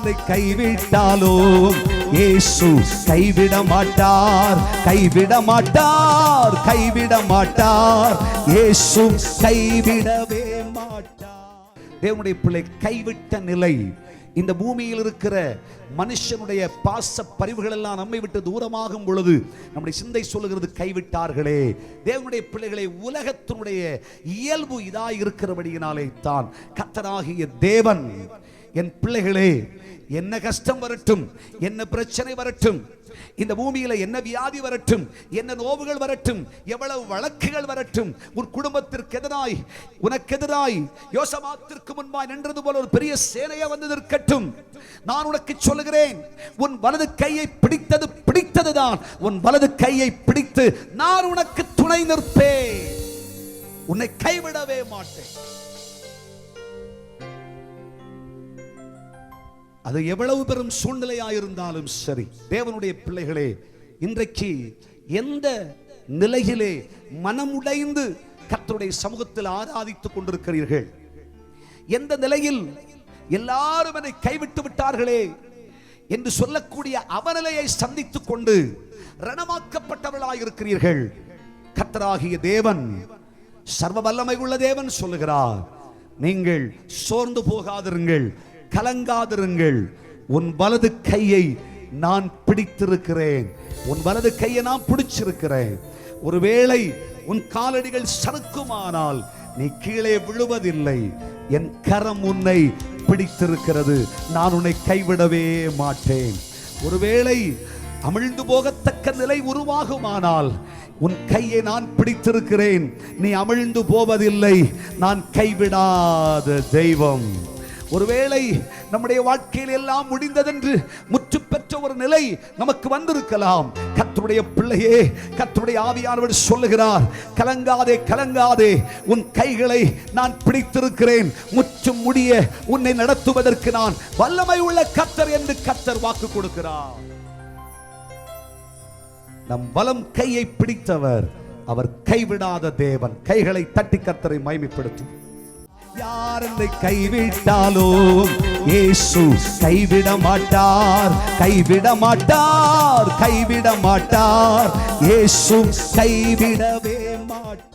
என்னை கைவிட்டாலும் இயேசு கைவிட மாட்டார், கைவிட மாட்டார், கைவிட மாட்டார். இயேசு கைவிடவே மாட்டார். தேவனுடைய பிள்ளை, கைவிட்ட நிலை, இந்த பூமியில் இருக்கிற மனுஷனுடைய பாச பரிவுகள் எல்லாம் நம்மை விட்டு தூரமாகும் பொழுது நம்முடைய சிந்தை சொல்லுகிறது கைவிட்டார்களே. தேவனுடைய பிள்ளைகளை, உலகத்தினுடைய இயல்பு இதாய் இருக்கிறபடியினாலே தான் கர்த்தராகிய தேவன், என் பிள்ளைகளே, என்ன கஷ்டம் வரட்டும், என்ன பிரச்சனை வரட்டும், இந்த பூமியில என்ன வியாதி வரட்டும், என்ன நோவுகள் வரட்டும், எவ்வளவு வழக்குகள் வரட்டும், உன் குடும்பத்திற்கு எதிராய், உனக்கு எதிராய் யோசபாத்திற்கு முன்பாய் நின்றது போல ஒரு பெரிய சேனையா வந்து நிற்கட்டும், நான் உனக்கு சொல்லுகிறேன், உன் வலது கையை பிடித்தது பிடித்ததுதான். உன் வலது கையை பிடித்து நான் உனக்கு துணை நிற்பேன், உன்னை கைவிடவே மாட்டேன். அது எவ்வளவு பெரும் சூழ்நிலையாயிருந்தாலும் சரி, தேவனுடைய பிள்ளைகளே, இன்றைக்கு எந்த நிலையிலே மனமுடைந்து கர்த்தருடைய சமூகத்தில் ஆராதித்துக் கொண்டிருக்கிறீர்கள்? எந்த நிலையில் எல்லாரும் என்னை கைவிட்டு விட்டார்களே என்று சொல்லக்கூடிய அவநிலையை சந்தித்துக் கொண்டு ரணமாக்கப்பட்டவர்களாயிருக்கிறீர்கள்? கர்த்தராகிய தேவன், சர்வ வல்லமை உள்ள தேவன் சொல்லுகிறார், நீங்கள் சோர்ந்து போகாதிருங்கள், கலங்காதிருங்கள். உன் வலது கையை நான் பிடித்திருக்கிறேன், உன் வலது கையை நான் பிடிச்சிருக்கிறேன். ஒருவேளை உன் காலடிகள் சறுக்குமானால் நீ கீழே விழுவதில்லை. என் கரம் உன்னை பிடித்திருக்கிறது, நான் உன்னை கைவிடவே மாட்டேன். ஒருவேளை அமிழ்ந்து போகத்தக்க நிலை உருவாகுமானால் உன் கையை நான் பிடித்திருக்கிறேன், நீ அமிழ்ந்து போவதில்லை. நான் கைவிடாத தெய்வம். ஒருவேளை நம்முடைய வாழ்க்கையில் எல்லாம் முடிந்ததென்று முற்று பெற்ற ஒரு நிலை நமக்கு வந்திருக்கலாம். கர்த்தருடைய பிள்ளையே, கர்த்தருடைய ஆவியானவர் சொல்லுகிறார், கலங்காதே, கலங்காதே, உன் கைகளை நான் பிடித்திருக்கிறேன், முற்றும் முடிய உன்னை நடத்துவதற்கு நான் வல்லமை உள்ள கர்த்தர் என்று கர்த்தர் வாக்கு கொடுக்கிறார். நம் வலம் கையை பிடித்தவர், அவர் கைவிடாத தேவன். கைகளை தட்டி கர்த்தரை மகிமைப்படுத்தும். யார் என்னை கைவிட்டாலும் இயேசு கைவிட மாட்டார், கைவிட மாட்டார், கைவிட மாட்டார். இயேசு கைவிடவே மாட்டார்.